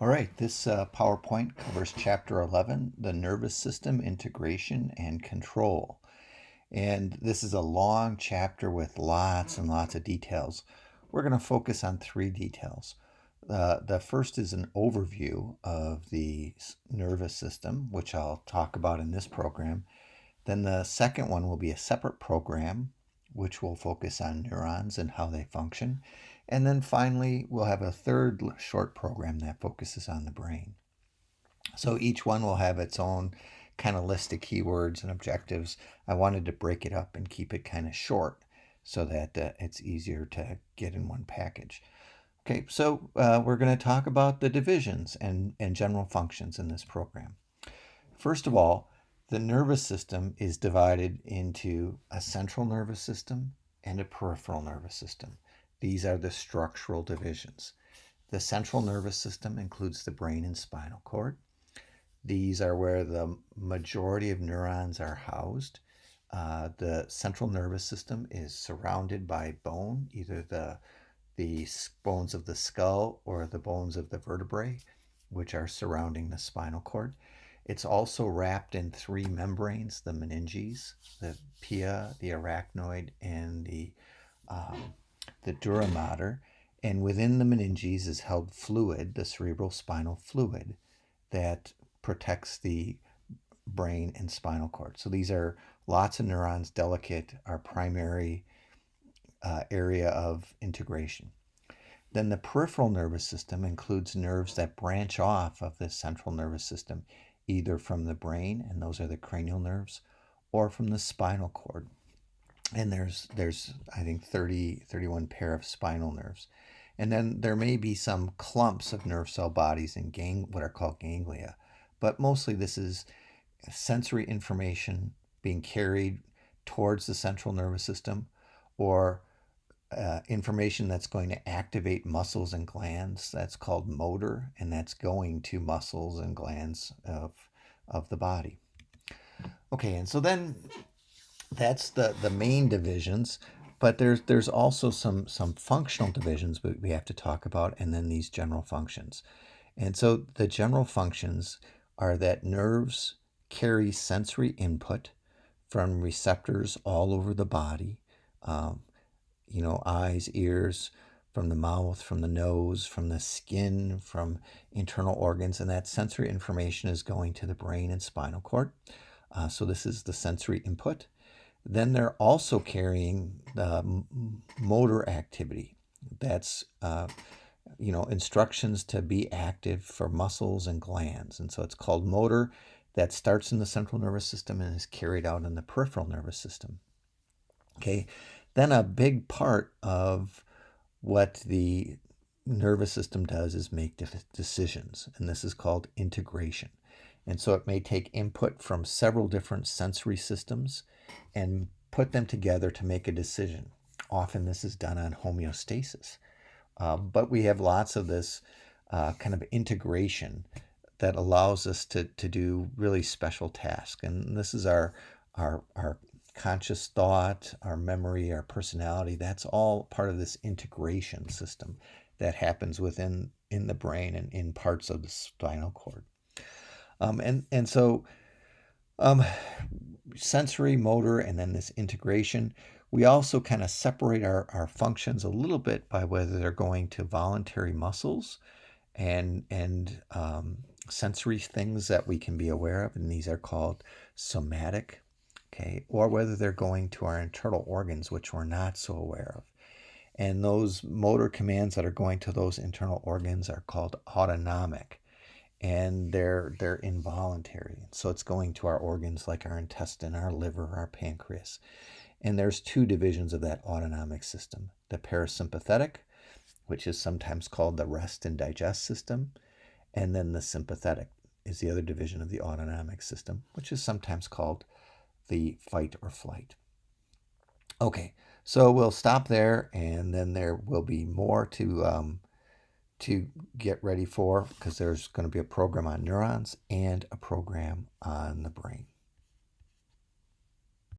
All right, this PowerPoint covers Chapter 11, the nervous system integration and control. And this is a long chapter with lots and lots of details. We're going to focus on three details. The first is an overview of the nervous system, which I'll talk about in this program. Then the second one will be a separate program, which will focus on neurons and how they function. And then finally, we'll have a third short program that focuses on the brain. So each one will have its own kind of list of keywords and objectives. I wanted to break it up and keep it kind of short so that it's easier to get in one package. Okay, so we're going to talk about the divisions and general functions in this program. First of all, the nervous system is divided into a central nervous system and a peripheral nervous system. These are the structural divisions. The central nervous system includes the brain and spinal cord. These are where the majority of neurons are housed. The central nervous system is surrounded by bone, either the bones of the skull or the bones of the vertebrae, which are surrounding the spinal cord. It's also wrapped in three membranes, the meninges, the pia, the arachnoid, and the dura mater. And within the meninges is held fluid, the cerebral spinal fluid, that protects the brain and spinal cord. So these are lots of neurons, delicate, our primary area of integration. Then the peripheral nervous system includes nerves that branch off of the central nervous system, either from the brain, and those are the cranial nerves, or from the spinal cord. And there's I think 31 pair of spinal nerves. And then there may be some clumps of nerve cell bodies in what are called ganglia. But mostly this is sensory information being carried towards the central nervous system, or information that's going to activate muscles and glands. That's called motor, and that's going to muscles and glands of the body. Okay, and so then that's the main divisions, but there's also some functional divisions we have to talk about, and then these general functions. And so the general functions are that nerves carry sensory input from receptors all over the body, um, eyes, ears, from the mouth, from the nose, from the skin, from internal organs, and that sensory information is going to the brain and spinal cord. So this is the sensory input. Then they're also carrying the motor activity. That's instructions to be active for muscles and glands. And so it's called motor. That starts in the central nervous system and is carried out in the peripheral nervous system. Okay, then a big part of what the nervous system does is make decisions, and this is called integration. And so it may take input from several different sensory systems and put them together to make a decision. Often this is done on homeostasis. But we have lots of this kind of integration that allows us to do really special tasks. And this is our conscious thought, our memory, our personality. That's all part of this integration system that happens in the brain and in parts of the spinal cord. So sensory, motor, and then this integration. We also kind of separate our functions a little bit by whether they're going to voluntary muscles and sensory things that we can be aware of, and these are called somatic, okay, or whether they're going to our internal organs, which we're not so aware of. And those motor commands that are going to those internal organs are called autonomic, and they're involuntary. So it's going to our organs like our intestine, our liver, our pancreas. And there's two divisions of that autonomic system: the parasympathetic, which is sometimes called the rest and digest system, and then the sympathetic is the other division of the autonomic system, which is sometimes called the fight or flight. Okay, so we'll stop there, and then there will be more to get ready for, because there's going to be a program on neurons and a program on the brain.